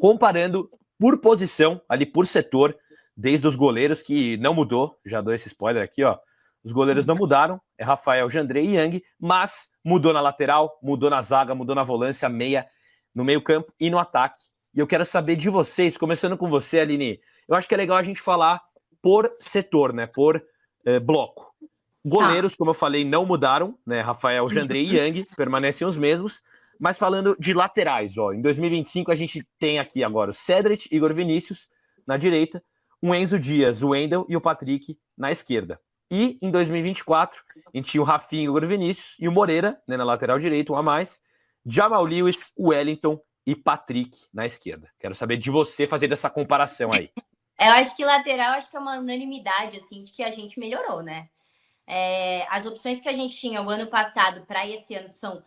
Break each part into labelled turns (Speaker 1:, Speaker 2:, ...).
Speaker 1: comparando por posição, ali por setor, desde os goleiros, que não mudou, já dou esse spoiler aqui, ó. Os goleiros não mudaram, é Rafael, Jandré e Yang, mas mudou na lateral, mudou na zaga, mudou na volância, meia, no meio campo e no ataque. E eu quero saber de vocês, começando com você, Aline, eu acho que é legal a gente falar por setor, né, por bloco. Goleiros, como eu falei, não mudaram, né, Rafael, Jandré e Yang permanecem os mesmos, mas falando de laterais, ó, em 2025 a gente tem aqui agora o Cedric, Igor Vinícius na direita, o Enzo Dias, o Wendel e o Patrick na esquerda. E em 2024, a gente tinha o Rafinha, o Igor Vinícius e o Moreira, né, na lateral direita, um a mais, Jamal Lewis, o Wellington e Patrick na esquerda. Quero saber de você fazer essa comparação aí.
Speaker 2: Eu acho que lateral, acho que é uma unanimidade, assim, de que a gente melhorou, né? As opções que a gente tinha o ano passado para esse ano são,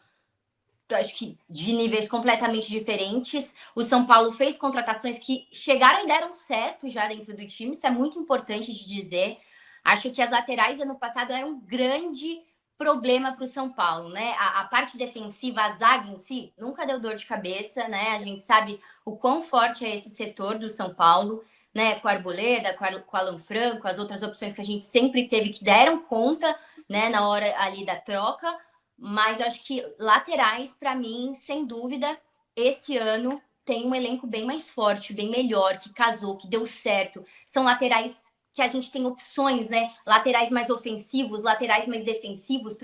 Speaker 2: acho que, de níveis completamente diferentes. O São Paulo fez contratações que chegaram e deram certo já dentro do time, isso é muito importante de dizer. Acho que as laterais ano passado eram um grande problema para o São Paulo, né? A parte defensiva, a zaga em si, nunca deu dor de cabeça, né? A gente sabe o quão forte é esse setor do São Paulo, né? Com a Arboleda, com o Alan Franco, as outras opções que a gente sempre teve que deram conta, né? Na hora ali da troca. Mas eu acho que laterais, para mim, sem dúvida, esse ano tem um elenco bem mais forte, bem melhor, que casou, que deu certo. São laterais que a gente tem opções, né? Laterais mais ofensivos, laterais mais defensivos,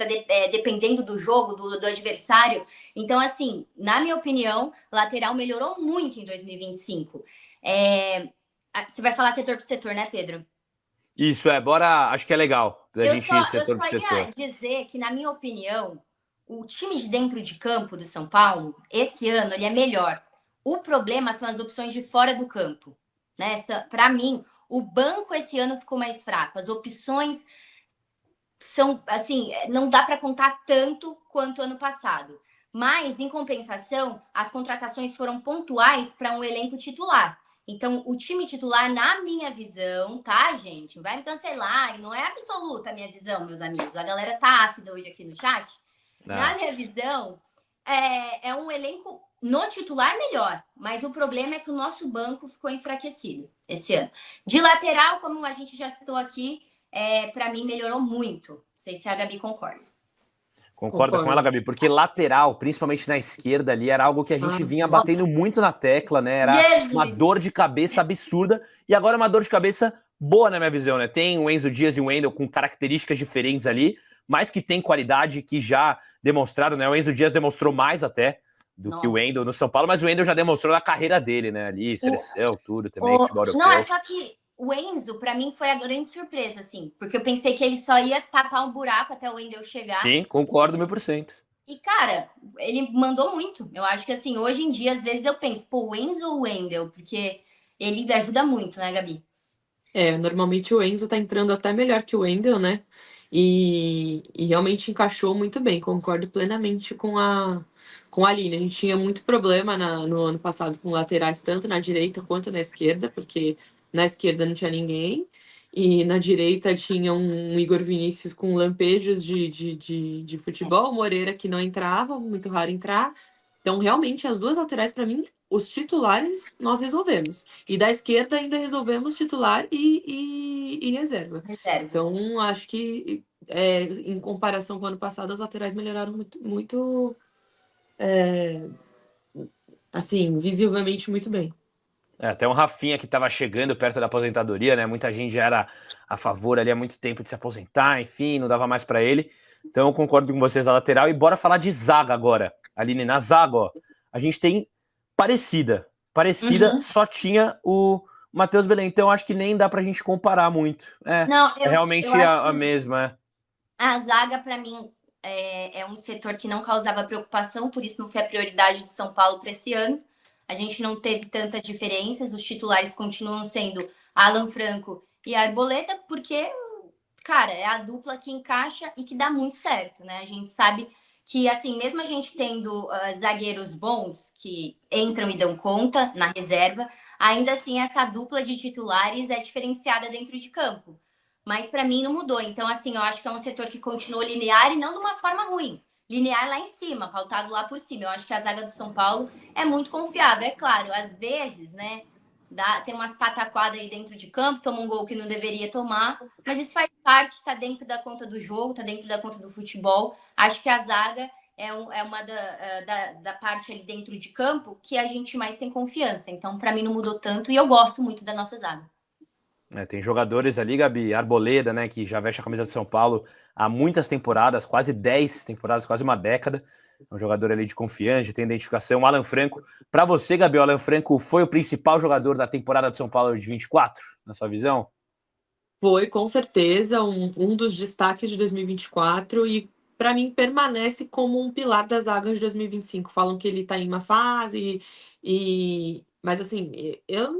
Speaker 2: dependendo do jogo, do adversário. Então, assim, na minha opinião, lateral melhorou muito em 2025. Você vai falar setor por setor, né, Pedro?
Speaker 1: Isso, bora, acho que é legal da gente ir setor por setor.
Speaker 2: Eu só ia dizer que, na minha opinião, o time de dentro de campo do São Paulo, esse ano, ele é melhor. O problema são as opções de fora do campo, né? Para mim, o banco esse ano ficou mais fraco. As opções são, assim, não dá para contar tanto quanto ano passado. Mas, em compensação, as contratações foram pontuais para um elenco titular. Então, o time titular, na minha visão, tá, gente? Vai me cancelar, não é absoluta a minha visão, meus amigos. A galera tá ácida hoje aqui no chat. Na minha visão, é um elenco no titular melhor, mas o problema é que o nosso banco ficou enfraquecido esse ano. De lateral, como a gente já citou aqui, para mim melhorou muito. Não sei se a Gabi concorda.
Speaker 1: Concorda com ela, Gabi? Porque lateral, principalmente na esquerda ali, era algo que a gente vinha batendo muito na tecla, né? Era uma dor de cabeça absurda. E agora é uma dor de cabeça boa, na minha visão, né? Tem o Enzo Dias e o Wendel com características diferentes ali, mas que tem qualidade, que já demonstraram, né? O Enzo Dias demonstrou mais até do que o Wendel no São Paulo, mas o Wendel já demonstrou na carreira dele, né? Ali, seleção, tudo também, futebol europeu.
Speaker 2: Não, é só que o Enzo, para mim, foi a grande surpresa, assim, porque eu pensei que ele só ia tapar um buraco até o Wendel chegar.
Speaker 1: Sim, concordo 1000%.
Speaker 2: E, cara, ele mandou muito. Eu acho que, assim, hoje em dia, às vezes eu penso, pô, o Enzo ou o Wendel? Porque ele ajuda muito, né, Gabi?
Speaker 3: Normalmente o Enzo tá entrando até melhor que o Wendel, né? E realmente encaixou muito bem, concordo plenamente com a Aline. A gente tinha muito problema no ano passado com laterais, tanto na direita quanto na esquerda, porque na esquerda não tinha ninguém, e na direita tinha um Igor Vinícius com lampejos de futebol, o Moreira que não entrava, muito raro entrar. Então, realmente, as duas laterais, para mim, os titulares nós resolvemos. E da esquerda ainda resolvemos titular e reserva. Então, acho que em comparação com o ano passado, as laterais melhoraram muito assim, visivelmente muito bem.
Speaker 1: Até um Rafinha que estava chegando perto da aposentadoria, né? Muita gente já era a favor ali há muito tempo de se aposentar, enfim, não dava mais para ele. Então eu concordo com vocês da lateral. E bora falar de zaga agora. Aline, na zaga, ó, a gente tem parecida. Só tinha o Matheus Belém. Então acho que nem dá pra gente comparar muito. Realmente a mesma.
Speaker 2: A zaga, para mim, é um setor que não causava preocupação, por isso não foi a prioridade do São Paulo para esse ano. A gente não teve tantas diferenças, os titulares continuam sendo Alan Franco e Arboleda, porque, cara, é a dupla que encaixa e que dá muito certo, né? A gente sabe que, assim, mesmo a gente tendo zagueiros bons que entram e dão conta na reserva, ainda assim essa dupla de titulares é diferenciada dentro de campo. Mas para mim não mudou. Então, assim, eu acho que é um setor que continuou linear e não de uma forma ruim. linear lá em cima, pautado lá por cima. Eu acho que a zaga do São Paulo é muito confiável. É claro, às vezes, né, tem umas pataquadas aí dentro de campo, toma um gol que não deveria tomar, mas isso faz parte, tá dentro da conta do jogo, tá dentro da conta do futebol. Acho que a zaga é uma da parte ali dentro de campo que a gente mais tem confiança. Então, para mim, não mudou tanto e eu gosto muito da nossa zaga.
Speaker 1: Tem jogadores ali, Gabi, Arboleda, né, que já veste a camisa do São Paulo há muitas temporadas, quase 10 temporadas, quase uma década. É um jogador ali de confiança, tem identificação. Alan Franco. Para você, Gabi, o Alan Franco foi o principal jogador da temporada do São Paulo de 24, na sua visão?
Speaker 3: Foi, com certeza, um dos destaques de 2024 e, para mim, permanece como um pilar das zagas de 2025. Falam que ele está em uma fase, mas, assim, eu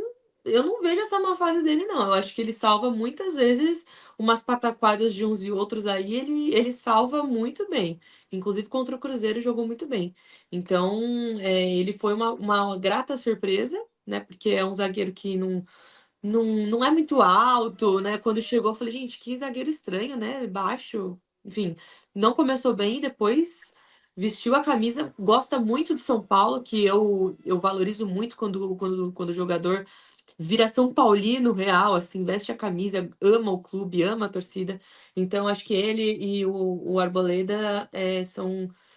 Speaker 3: não vejo essa má fase dele, não. Eu acho que ele salva muitas vezes umas pataquadas de uns e outros aí, ele salva muito bem. Inclusive, contra o Cruzeiro, jogou muito bem. Então, ele foi uma grata surpresa, né? Porque é um zagueiro que não é muito alto, né? Quando chegou, eu falei, gente, que zagueiro estranho, né? Baixo. Enfim, não começou bem, depois vestiu a camisa, gosta muito do São Paulo, que eu valorizo muito quando o jogador vira São Paulino real, assim, veste a camisa, ama o clube, ama a torcida. Então, acho que ele e o Arboleda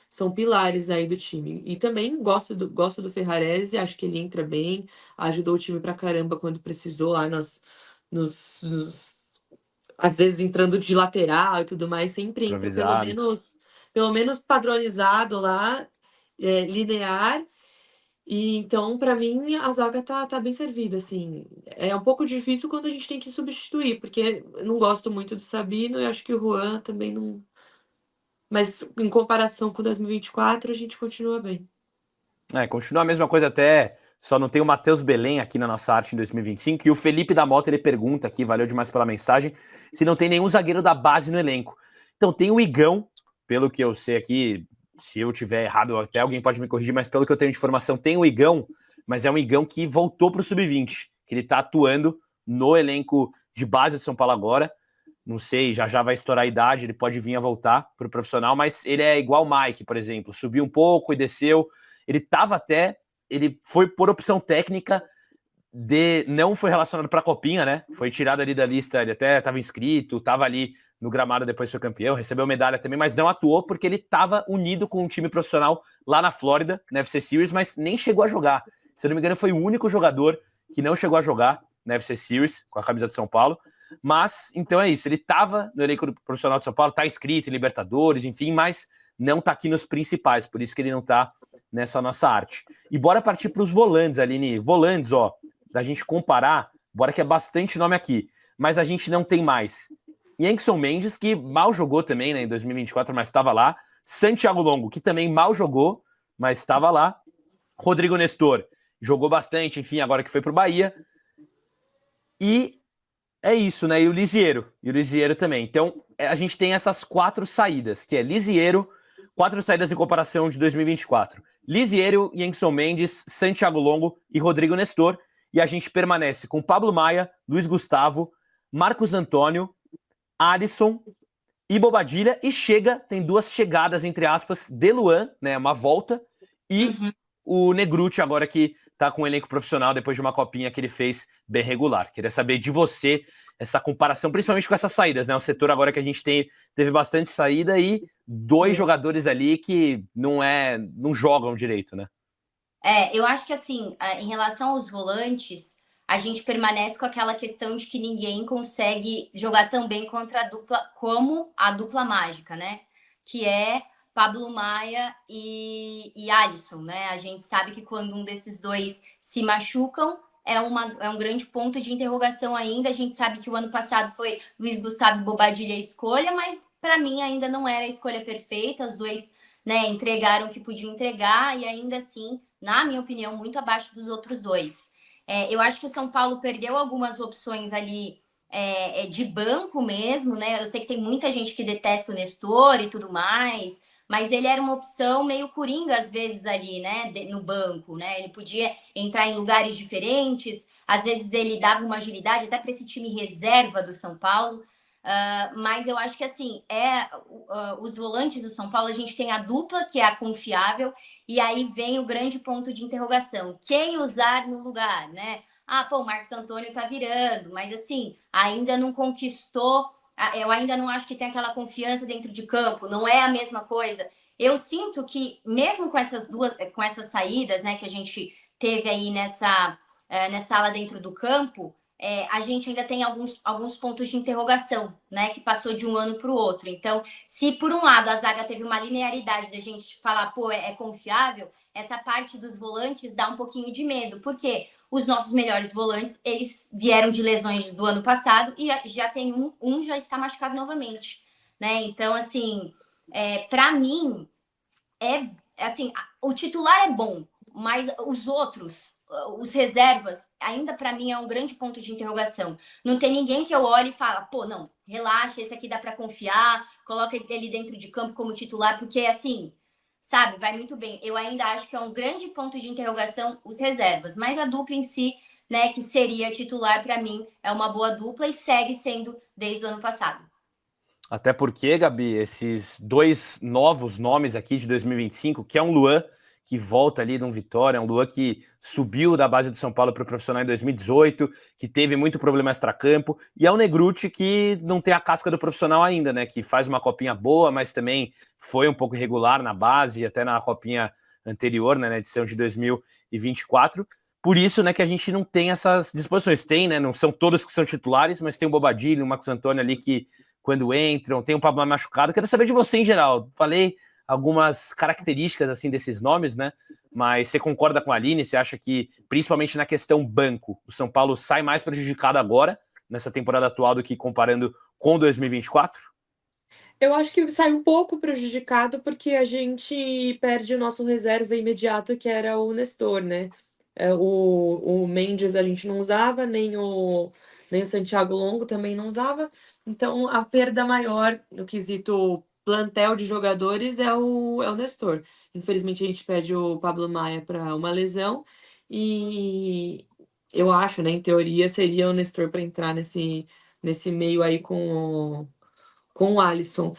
Speaker 3: são pilares aí do time. E também gosto do Ferrarese, acho que ele entra bem, ajudou o time pra caramba quando precisou lá às vezes entrando de lateral e tudo mais, sempre entra
Speaker 1: Improvisado.
Speaker 3: pelo menos padronizado lá, linear. E então, para mim, a zaga tá bem servida, assim. É um pouco difícil quando a gente tem que substituir, porque eu não gosto muito do Sabino e acho que o Juan também não. Mas em comparação com 2024, a gente continua bem.
Speaker 1: Continua a mesma coisa até, só não tem o Matheus Belém aqui na nossa arte em 2025, e o Felipe da Mota, ele pergunta aqui, valeu demais pela mensagem, se não tem nenhum zagueiro da base no elenco. Então tem o Igão, pelo que eu sei aqui, se eu tiver errado, até alguém pode me corrigir, mas pelo que eu tenho de informação, tem o Igão, mas é um Igão que voltou para o Sub-20, que ele tá atuando no elenco de base de São Paulo agora. Não sei, já vai estourar a idade, ele pode vir a voltar para o profissional, mas ele é igual o Mike, por exemplo, subiu um pouco e desceu. Ele foi por opção técnica, não foi relacionado para a Copinha, né? Foi tirado ali da lista, ele até estava inscrito, estava ali no gramado depois foi campeão, recebeu medalha também, mas não atuou porque ele estava unido com um time profissional lá na Flórida, na FC Series, mas nem chegou a jogar. Se eu não me engano, foi o único jogador que não chegou a jogar na FC Series com a camisa de São Paulo. Mas, então é isso, ele estava no elenco profissional de São Paulo, está inscrito em Libertadores, enfim, mas não está aqui nos principais, por isso que ele não está nessa nossa arte. E bora partir para os volantes, Aline. Volantes, ó, da gente comparar, bora que é bastante nome aqui, mas a gente não tem mais. Yenckson Mendes, que mal jogou também, né, em 2024, mas estava lá. Santiago Longo, que também mal jogou, mas estava lá. Rodrigo Nestor, jogou bastante, enfim, agora que foi para o Bahia. E é isso, né? E o Lisiero também. Então, a gente tem essas 4 saídas, que é Lisiero, 4 saídas em comparação de 2024. Lisiero, Yenckson Mendes, Santiago Longo e Rodrigo Nestor. E a gente permanece com Pablo Maia, Luiz Gustavo, Marcos Antônio, Alisson e Bobadilha. E tem 2 chegadas, entre aspas, de Luan, né? Uma volta. E o Negruti agora que tá com um elenco profissional depois de uma copinha que ele fez bem regular. Queria saber de você essa comparação, principalmente com essas saídas, né? O setor agora que a gente teve bastante saída e 2 jogadores ali que não jogam direito, né?
Speaker 2: Eu acho que assim, em relação aos volantes, a gente permanece com aquela questão de que ninguém consegue jogar tão bem contra a dupla como a dupla mágica, né? Que é Pablo Maia e Alisson, né? A gente sabe que quando um desses dois se machucam, é um grande ponto de interrogação ainda. A gente sabe que o ano passado foi Luiz Gustavo e Bobadilha a escolha, mas para mim ainda não era a escolha perfeita. Os dois, né, entregaram o que podiam entregar e ainda assim, na minha opinião, muito abaixo dos outros dois. Eu acho que o São Paulo perdeu algumas opções ali de banco mesmo, né? Eu sei que tem muita gente que detesta o Nestor e tudo mais, mas ele era uma opção meio coringa às vezes ali, né, no banco, né? Ele podia entrar em lugares diferentes, às vezes ele dava uma agilidade até para esse time reserva do São Paulo. Mas eu acho que, assim, os volantes do São Paulo, a gente tem a dupla, que é a confiável, e aí vem o grande ponto de interrogação. Quem usar no lugar, né? O Marcos Antônio tá virando, mas, assim, ainda não conquistou. Eu ainda não acho que tem aquela confiança dentro de campo, não é a mesma coisa. Eu sinto que, mesmo com essas saídas, né, que a gente teve aí nessa ala dentro do campo, a gente ainda tem alguns pontos de interrogação, né? Que passou de um ano para o outro. Então, se por um lado a zaga teve uma linearidade da gente falar, é confiável, essa parte dos volantes dá um pouquinho de medo, porque os nossos melhores volantes, eles vieram de lesões do ano passado e já tem um já está machucado novamente, né? Então, assim, para mim, assim, o titular é bom, mas os outros, os reservas, ainda para mim é um grande ponto de interrogação. Não tem ninguém que eu olhe e fala, não, relaxa, esse aqui dá para confiar, coloca ele dentro de campo como titular, porque assim, sabe, vai muito bem. Eu ainda acho que é um grande ponto de interrogação os reservas, mas a dupla em si, né, que seria titular para mim, é uma boa dupla e segue sendo desde o ano passado.
Speaker 1: Até porque, Gabi, esses dois novos nomes aqui de 2025, que é um Luan que volta ali no Vitória, um Luan que subiu da base do São Paulo para o profissional em 2018, que teve muito problema extracampo, e é um Negruti que não tem a casca do profissional ainda, né? Que faz uma copinha boa, mas também foi um pouco irregular na base, até na copinha anterior, né, na edição de 2024. Por isso, né, que a gente não tem essas disposições. Tem, né? Não são todos que são titulares, mas tem o Bobadilho, o Marcos Antônio ali que quando entram, tem o Pablo machucado. Quero saber de você em geral. Falei algumas características assim desses nomes, né? Mas você concorda com a Aline? Você acha que, principalmente na questão banco, o São Paulo sai mais prejudicado agora, nessa temporada atual, do que comparando com 2024?
Speaker 3: Eu acho que sai um pouco prejudicado porque a gente perde o nosso reserva imediato, que era o Nestor, né? O Mendes a gente não usava, nem o Santiago Longo também não usava. Então, a perda maior no quesito plantel de jogadores é o Nestor. Infelizmente, a gente perde o Pablo Maia para uma lesão. E eu acho, né, em teoria, seria o Nestor para entrar nesse meio aí com o Alisson.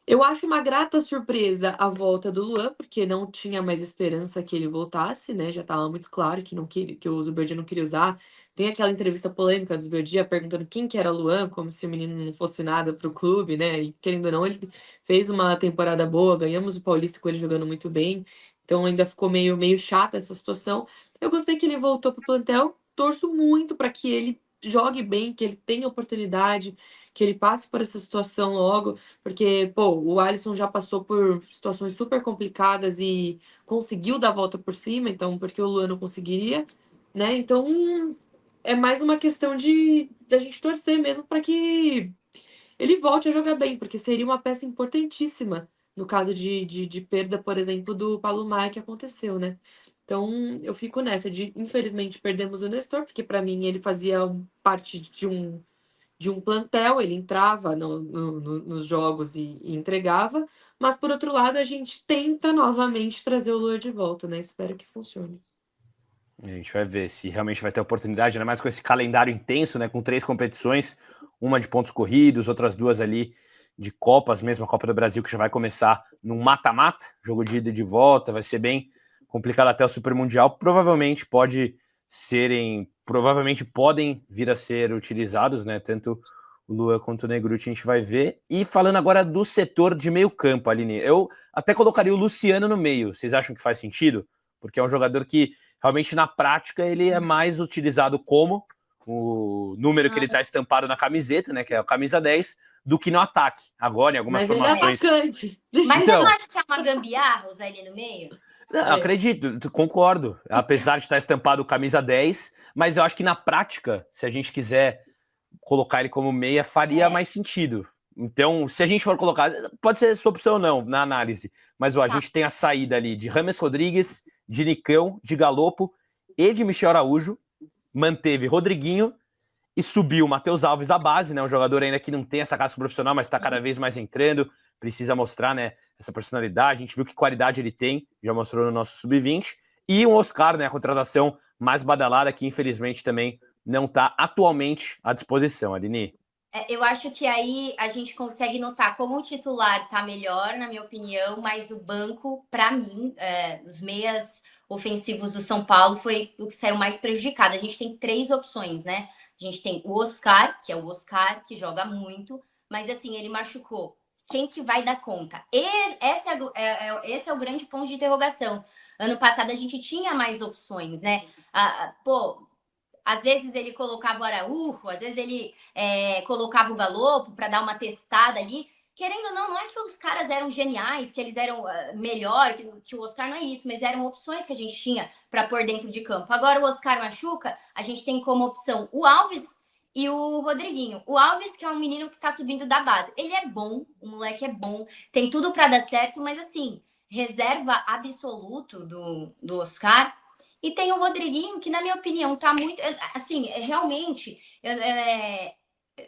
Speaker 3: Eu acho uma grata surpresa a volta do Luan, porque não tinha mais esperança que ele voltasse, né? Já estava muito claro que não queria, que o Zubeldia não queria usar. Tem aquela entrevista polêmica do Zubeldia perguntando quem que era Luan, como se o menino não fosse nada para o clube, né? E querendo ou não, ele fez uma temporada boa, ganhamos o Paulista com ele jogando muito bem. Então ainda ficou meio chata essa situação. Eu gostei que ele voltou para o plantel, torço muito para que ele jogue bem, que ele tenha oportunidade, que ele passe por essa situação logo. Porque, o Alisson já passou por situações super complicadas e conseguiu dar a volta por cima, então porque o Luan não conseguiria, né? Então, é mais uma questão da gente torcer mesmo para que ele volte a jogar bem, porque seria uma peça importantíssima no caso de perda, por exemplo, do Paulo Maia que aconteceu, né? Então, eu fico nessa infelizmente, perdemos o Nestor, porque para mim ele fazia parte de um plantel, ele entrava nos jogos e entregava, mas por outro lado a gente tenta novamente trazer o Luan de volta, né? Espero que funcione.
Speaker 1: A gente vai ver se realmente vai ter oportunidade, ainda mais com esse calendário intenso, né? Com 3 competições, uma de pontos corridos, outras 2 ali de Copas, mesmo a Copa do Brasil, que já vai começar num mata-mata, jogo de ida e de volta, vai ser bem complicado até o Super Mundial. Provavelmente podem vir a ser utilizados, né? Tanto o Luan quanto o Negruti, a gente vai ver. E falando agora do setor de meio campo, Aline, eu até colocaria o Luciano no meio. Vocês acham que faz sentido? Porque é um jogador que realmente na prática ele é mais utilizado como o número que ele está estampado na camiseta, né? Que é a camisa 10, do que no ataque. Agora, em algumas formações.
Speaker 3: Ele é atacante.
Speaker 2: Mas você não acha que é uma gambiarra usar ele no meio?
Speaker 1: Não, acredito, concordo. Apesar de estar estampado camisa 10, mas eu acho que na prática, se a gente quiser colocar ele como meia, faria mais sentido. Então, se a gente for colocar, pode ser sua opção ou não, na análise, mas a gente tem a saída ali de James Rodrigues, de Nicão, de Galopo e de Michel Araújo, manteve Rodriguinho e subiu o Matheus Alves à base, né? Um jogador ainda que não tem essa casca profissional, mas está cada vez mais entrando, precisa mostrar, né, essa personalidade. A gente viu que qualidade ele tem, já mostrou no nosso Sub-20. E o Oscar, né, a contratação mais badalada, que infelizmente também não está atualmente à disposição, Aline.
Speaker 2: Eu acho que aí a gente consegue notar como o titular tá melhor, na minha opinião, mas o banco, para mim, os meias ofensivos do São Paulo foi o que saiu mais prejudicado. A gente tem 3 opções, né? A gente tem o Oscar, que é o Oscar, que joga muito, mas assim, ele machucou. Quem que vai dar conta? Esse é o grande ponto de interrogação. Ano passado a gente tinha mais opções, né? Pô, às vezes ele colocava o Araújo, às vezes ele colocava o Galopo para dar uma testada ali. Querendo ou não, não é que os caras eram geniais, que eles eram melhor, que o Oscar não é isso, mas eram opções que a gente tinha para pôr dentro de campo. Agora o Oscar machuca, a gente tem como opção o Alves e o Rodriguinho. O Alves, que é um menino que está subindo da base. Ele é bom, o moleque é bom, tem tudo para dar certo, mas assim, reserva absoluto do Oscar. E tem o Rodriguinho, que, na minha opinião, tá muito. Assim, realmente,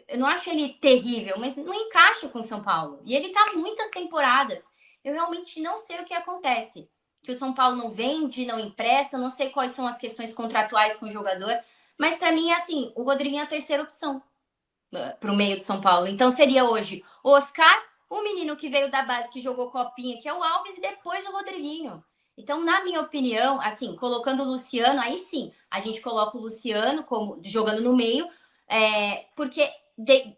Speaker 2: eu não acho ele terrível, mas não encaixa com o São Paulo. E ele tá muitas temporadas. Eu realmente não sei o que acontece. Que o São Paulo não vende, não empresta, não sei quais são as questões contratuais com o jogador. Mas para mim é assim: o Rodriguinho é a terceira opção para o meio de São Paulo. Então seria hoje o Oscar, o menino que veio da base, que jogou copinha, que é o Alves, e depois o Rodriguinho. Então, na minha opinião, assim, colocando o Luciano, aí sim, a gente coloca o Luciano como jogando no meio, porque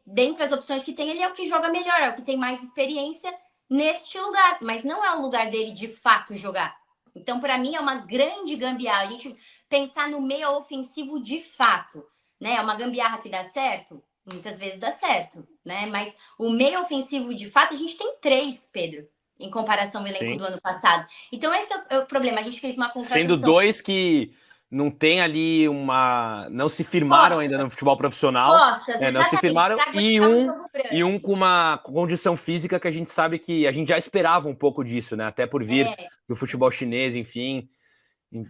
Speaker 2: dentre as opções que tem, ele é o que joga melhor, é o que tem mais experiência neste lugar, mas não é o lugar dele de fato jogar. Então, para mim, é uma grande gambiarra a gente pensar no meio ofensivo de fato, né? É uma gambiarra que dá certo? Muitas vezes dá certo, né? Mas o meio ofensivo, de fato, a gente tem 3, Pedro, em comparação ao elenco
Speaker 1: Sim.
Speaker 2: do ano passado. Então, esse é o problema. A gente fez uma
Speaker 1: Sendo
Speaker 2: contratação.
Speaker 1: 2 que não tem ali uma. Não se firmaram ainda no futebol profissional.
Speaker 2: Costas,
Speaker 1: Não se
Speaker 2: exatamente.
Speaker 1: firmaram.
Speaker 2: Pra
Speaker 1: E
Speaker 2: aguentar
Speaker 1: um,
Speaker 2: jogo grande.
Speaker 1: e um com uma condição física que a gente sabe que a gente já esperava um pouco disso, né? Até por vir do futebol chinês, enfim.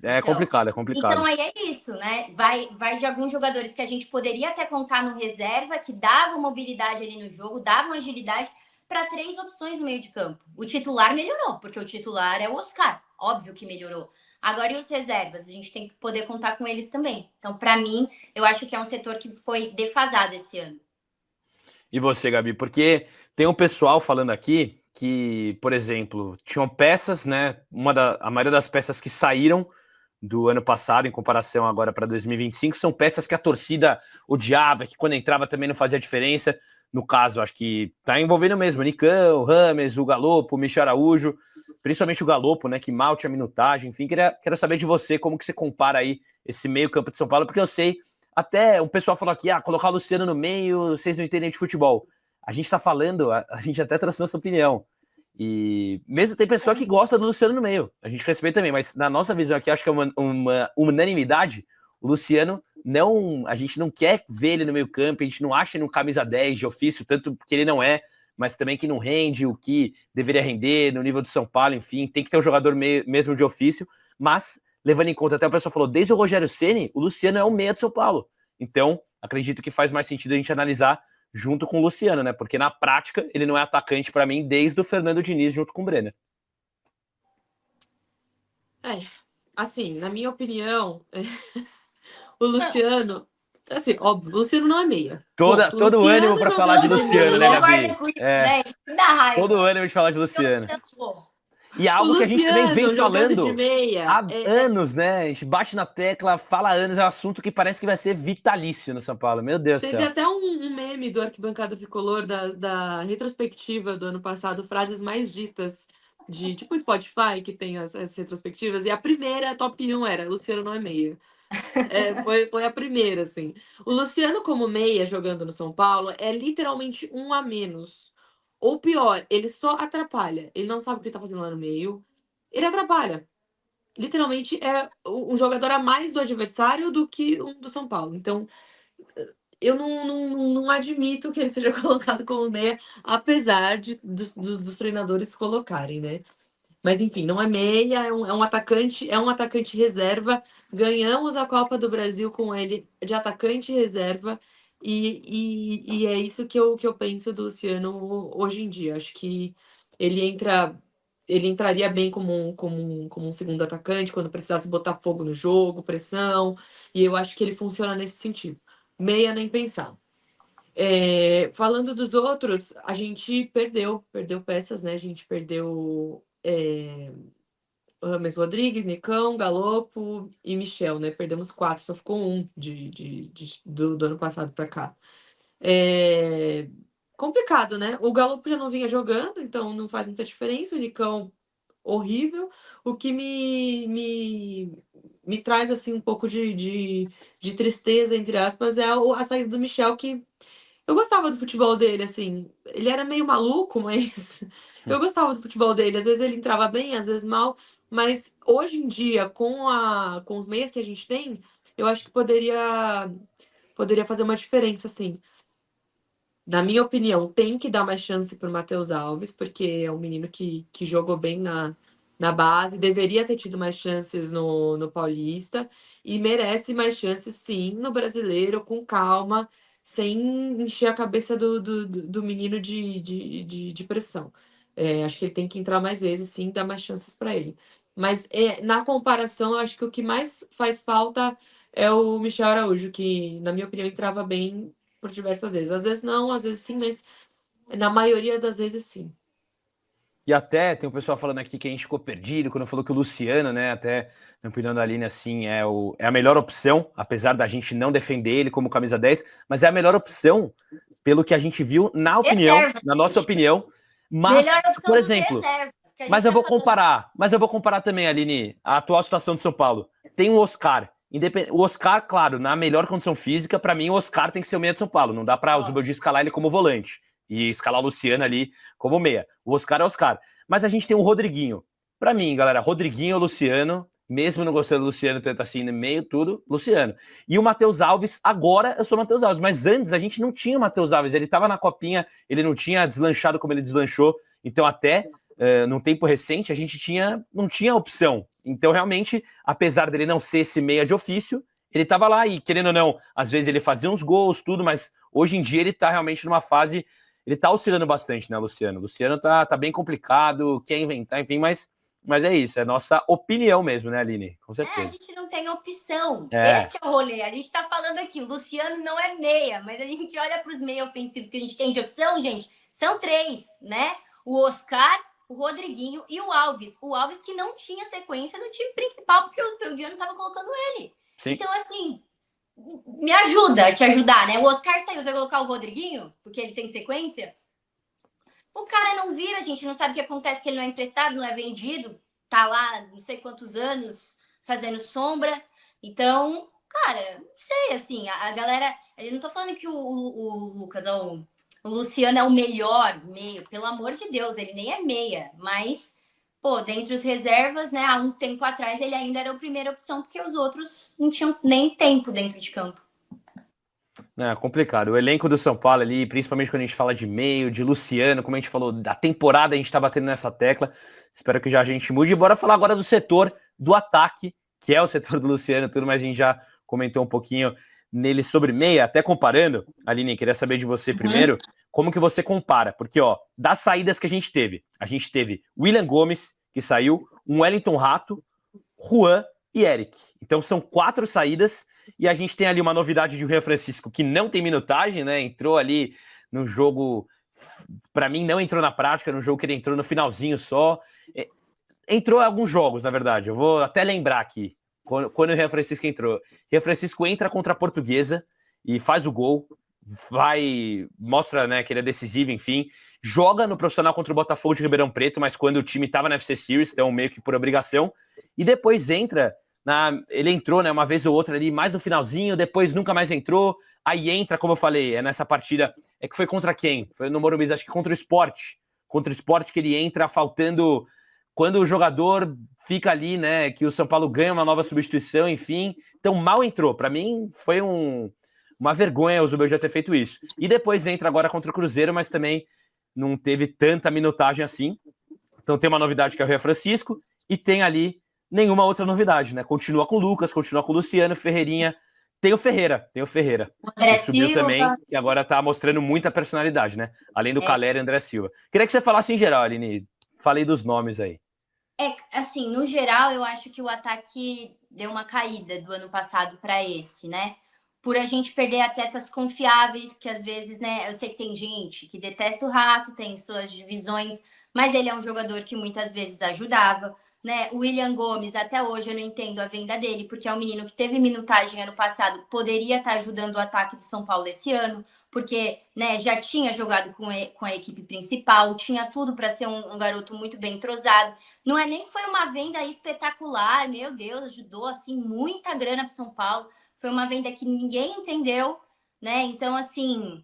Speaker 1: É complicado, é complicado.
Speaker 2: Então aí é isso, né? Vai de alguns jogadores que a gente poderia até contar no reserva, que davam mobilidade ali no jogo, davam agilidade, para 3 opções no meio de campo. O titular melhorou, porque o titular é o Oscar, óbvio que melhorou. Agora, e os reservas? A gente tem que poder contar com eles também. Então, para mim, eu acho que é um setor que foi defasado esse ano.
Speaker 1: E você, Gabi? Porque tem um pessoal falando aqui que, por exemplo, tinham peças, né? A maioria das peças que saíram do ano passado, em comparação agora para 2025, são peças que a torcida odiava, que quando entrava também não fazia diferença. No caso, acho que tá envolvendo mesmo o Nicão, o Rames, o Galopo, o Michel Araújo, principalmente o Galopo, né? Que mal tinha minutagem. Enfim, quero saber de você como que você compara aí esse meio campo de São Paulo, porque eu sei. Até o pessoal falou aqui, colocar o Luciano no meio, vocês não entendem de futebol. A gente tá falando, a gente até trouxe nossa opinião. E mesmo tem pessoa que gosta do Luciano no meio. A gente respeita também, mas na nossa visão aqui, acho que é uma unanimidade. O Luciano, não, a gente não quer ver ele no meio campo, a gente não acha ele um camisa 10 de ofício, tanto que ele não é, mas também que não rende o que deveria render no nível do São Paulo, enfim, tem que ter um jogador mesmo de ofício, mas levando em conta, até o pessoal falou, desde o Rogério Ceni, o Luciano é o meia do São Paulo. Então, acredito que faz mais sentido a gente analisar junto com o Luciano, né? Porque na prática, ele não é atacante para mim desde o Fernando Diniz junto com o Brenner.
Speaker 3: Assim, na minha opinião, o Luciano... Assim, óbvio, o Luciano não é meia.
Speaker 1: Todo ânimo para falar de Luciano, né, Gabi? Todo ânimo de falar de Luciano. E é algo que a gente também vem falando
Speaker 3: de meia,
Speaker 1: há anos, né? A gente bate na tecla, fala há anos, é um assunto que parece que vai ser vitalício no São Paulo. Meu Deus do céu.
Speaker 3: Teve até um meme do Arquibancada Tricolor da retrospectiva do ano passado, frases mais ditas de tipo Spotify, que tem as retrospectivas, e a primeira, top 1 era Luciano não é meia. Foi a primeira, assim. O Luciano, como meia, jogando no São Paulo, é literalmente um a menos. Ou pior, ele só atrapalha. Ele não sabe o que tá fazendo lá no meio. Ele atrapalha. Literalmente é um jogador a mais do adversário do que um do São Paulo. Então, eu não admito que ele seja colocado como meia, apesar dos treinadores colocarem, né? Mas enfim, não é meia, é um atacante reserva. Ganhamos a Copa do Brasil com ele de atacante reserva. E é isso que eu penso do Luciano hoje em dia. Acho que ele entraria bem como um segundo atacante quando precisasse botar fogo no jogo, pressão. E eu acho que ele funciona nesse sentido. Meia nem pensar. Falando dos outros, a gente perdeu peças, né? A gente perdeu Rames Rodrigues, Nicão, Galopo e Michel, né? Perdemos 4, só ficou um do ano passado para cá. Complicado, né? O Galopo já não vinha jogando, então não faz muita diferença. O Nicão, horrível. O que me traz assim um pouco de tristeza, entre aspas, é a saída do Michel, que eu gostava do futebol dele, assim. Ele era meio maluco, mas eu gostava do futebol dele. Às vezes ele entrava bem, às vezes mal. Mas hoje em dia, com os meios que a gente tem, eu acho que poderia fazer uma diferença, assim. Na minha opinião, tem que dar mais chance para o Matheus Alves, porque é um menino que jogou bem na base, deveria ter tido mais chances no Paulista e merece mais chances, sim, no Brasileiro, com calma, sem encher a cabeça do menino de pressão. Acho que ele tem que entrar mais vezes, sim, dar mais chances para ele. Mas na comparação, eu acho que o que mais faz falta é o Michel Araújo, que, na minha opinião, entrava bem por diversas vezes. Às vezes não, às vezes sim, mas na maioria das vezes sim.
Speaker 1: E até tem um pessoal falando aqui que a gente ficou perdido quando falou que o Luciano, né, até na opinião da Aline, assim, é a melhor opção, apesar da gente não defender ele como camisa 10, mas é a melhor opção pelo que a gente viu, na nossa opinião. Mas,
Speaker 2: melhor opção
Speaker 1: por exemplo, mas eu vou comparar também, Aline, a atual situação de São Paulo. Tem o Oscar. O Oscar, claro, na melhor condição física, para mim o Oscar tem que ser o meia de São Paulo. Não dá para o Zubeldia escalar ele como volante e escalar o Luciano ali como meia. O Oscar é o Oscar. Mas a gente tem o Rodriguinho. Para mim, galera, Rodriguinho ou Luciano, mesmo não gostando do Luciano, tanto assim, no meio, tudo, Luciano. E o Matheus Alves, agora eu sou o Matheus Alves, mas antes a gente não tinha o Matheus Alves. Ele estava na copinha, ele não tinha deslanchado como ele deslanchou. Então, até num tempo recente, a gente não tinha opção. Então, realmente, apesar dele não ser esse meia de ofício, ele estava lá e, querendo ou não, às vezes ele fazia uns gols, tudo, mas hoje em dia ele está realmente numa fase. Ele está oscilando bastante, né, Luciano? Luciano tá bem complicado, quer inventar, enfim, mas é isso, é nossa opinião mesmo, né, Aline? Com certeza.
Speaker 2: A gente não tem opção. Esse é o rolê. A gente tá falando aqui, o Luciano não é meia, mas a gente olha para os meia ofensivos que a gente tem de opção, gente, são 3, né? O Oscar, o Rodriguinho e o Alves. O Alves que não tinha sequência no time principal, porque o Beldiano estava colocando ele. Sim. Então, assim, me ajuda a te ajudar, né? O Oscar saiu, você vai colocar o Rodriguinho, porque ele tem sequência? O cara não vira, a gente não sabe o que acontece, que ele não é emprestado, não é vendido, tá lá não sei quantos anos fazendo sombra. Então, cara, não sei, assim, a galera... Eu não tô falando que o Lucas, o Luciano é o melhor meio, pelo amor de Deus, ele nem é meia, mas, pô, dentre os reservas, né, há um tempo atrás ele ainda era a primeira opção, porque os outros não tinham nem tempo dentro de campo.
Speaker 1: É complicado. O elenco do São Paulo ali, principalmente quando a gente fala de meio, de Luciano, como a gente falou, da temporada a gente tá batendo nessa tecla. Espero que já a gente mude. Bora falar agora do setor do ataque, que é o setor do Luciano, tudo, mas a gente já comentou um pouquinho nele sobre meia, até comparando. Aline, queria saber de você primeiro, como que você compara? Porque, ó, das saídas que a gente teve William Gomes, que saiu, um Wellington Rato, Juan e Eric. Então são 4 saídas e a gente tem ali uma novidade de Juan Francisco que não tem minutagem, né? Entrou ali no jogo, para mim não entrou na prática, no jogo que ele entrou no finalzinho só. Entrou em alguns jogos, na verdade. Eu vou até lembrar aqui, quando o Juan Francisco entrou. Juan Francisco entra contra a Portuguesa e faz o gol, mostra, né, que ele é decisivo, enfim. Joga no profissional contra o Botafogo de Ribeirão Preto, mas quando o time estava na FC Series, então meio que por obrigação. E depois ele entrou, né, uma vez ou outra ali, mais no finalzinho, depois nunca mais entrou. Aí entra, como eu falei, nessa partida, que foi contra quem? Foi no Morumbi, acho que contra o Sport. Contra o Sport que ele entra faltando... Quando o jogador fica ali, né, que o São Paulo ganha uma nova substituição, enfim. Então mal entrou. Para mim foi uma vergonha o Zubel já ter feito isso. E depois entra agora contra o Cruzeiro, mas também não teve tanta minutagem assim. Então tem uma novidade que é o Juan Francisco e tem ali nenhuma outra novidade, né? Continua com o Lucas, continua com o Luciano, Ferreirinha. Tem o Ferreira.
Speaker 2: André
Speaker 1: subiu
Speaker 2: Silva
Speaker 1: também, que agora tá mostrando muita personalidade, né? Além do Calera e André Silva. Queria que você falasse em geral, Aline. Falei dos nomes aí.
Speaker 2: Assim, no geral, eu acho que o ataque deu uma caída do ano passado para esse, né? por a gente perder atletas confiáveis, que às vezes, né, eu sei que tem gente que detesta o Rato, tem suas divisões, mas ele é um jogador que muitas vezes ajudava, né? O William Gomes, até hoje eu não entendo a venda dele, porque é um menino que teve minutagem ano passado, poderia estar ajudando o ataque do São Paulo esse ano, porque, né, já tinha jogado com a equipe principal, tinha tudo para ser um garoto muito bem entrosado. Não é nem que foi uma venda espetacular, meu Deus, ajudou assim muita grana para São Paulo. Foi uma venda que ninguém entendeu, né? Então, assim,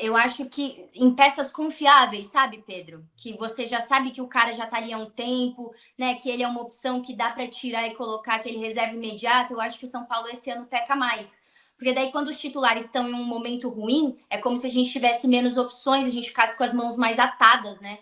Speaker 2: eu acho que em peças confiáveis, sabe, Pedro? Que você já sabe que o cara já tá ali há um tempo, né? Que ele é uma opção que dá para tirar e colocar aquele reserva imediato. Eu acho que o São Paulo esse ano peca mais. Porque daí, quando os titulares estão em um momento ruim, é como se a gente tivesse menos opções, a gente ficasse com as mãos mais atadas, né?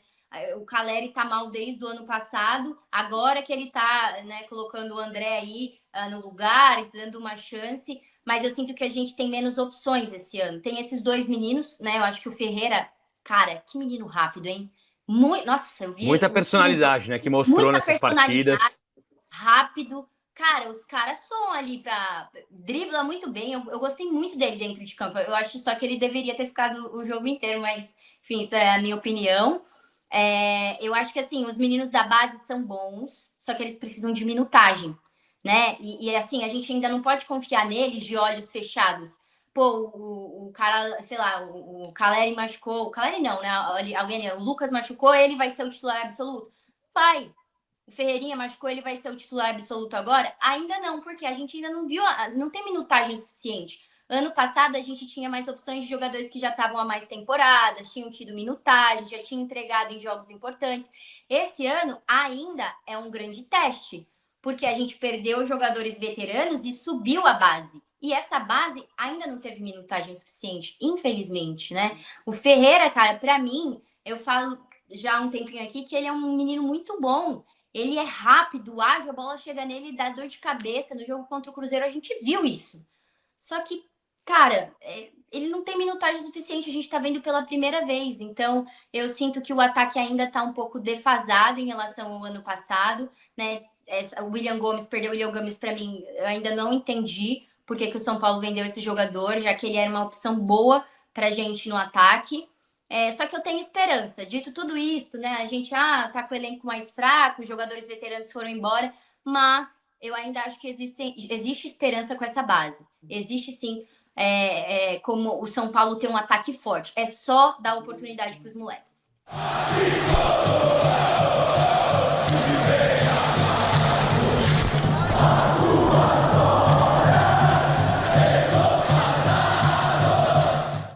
Speaker 2: O Caleri tá mal desde o ano passado, agora que ele tá, né, colocando o André aí no lugar e dando uma chance, mas eu sinto que a gente tem menos opções esse ano. Tem esses dois meninos, né? Eu acho que o Ferreira, cara, que menino rápido, hein? Nossa, eu vi
Speaker 1: Muita personalidade, né? Que mostrou
Speaker 2: muita
Speaker 1: nessas partidas.
Speaker 2: Rápido. Cara, os caras são ali pra. Dribla muito bem. Eu gostei muito dele dentro de campo. Eu acho só que ele deveria ter ficado o jogo inteiro, mas, enfim, isso é a minha opinião. Eu acho que assim, os meninos da base são bons, só que eles precisam de minutagem, né? E assim, a gente ainda não pode confiar neles de olhos fechados. Pô, o cara, sei lá, o Caleri machucou. O Caleri não, né? Alguém, o Lucas machucou, ele vai ser o titular absoluto? Vai. O Ferreirinha machucou, ele vai ser o titular absoluto agora? Ainda não, porque a gente ainda não viu, não tem minutagem suficiente. Ano passado a gente tinha mais opções de jogadores que já estavam há mais temporadas, tinham tido minutagem, já tinham entregado em jogos importantes. Esse ano ainda é um grande teste, porque a gente perdeu jogadores veteranos e subiu a base. E essa base ainda não teve minutagem suficiente, infelizmente, né? O Ferreira, cara, para mim, eu falo já há um tempinho aqui que ele é um menino muito bom. Ele é rápido, ágil, a bola chega nele e dá dor de cabeça. No jogo contra o Cruzeiro a gente viu isso. Só que, cara, ele não tem minutagem suficiente, a gente tá vendo pela primeira vez. Então, eu sinto que o ataque ainda tá um pouco defasado em relação ao ano passado, né? O William Gomes, perdeu o William Gomes para mim, eu ainda não entendi por que o São Paulo vendeu esse jogador, já que ele era uma opção boa pra gente no ataque. Só que eu tenho esperança. Dito tudo isso, né? A gente tá com o elenco mais fraco, os jogadores veteranos foram embora, mas eu ainda acho que existe esperança com essa base. Existe sim, como o São Paulo tem um ataque forte. É só dar oportunidade para os moleques.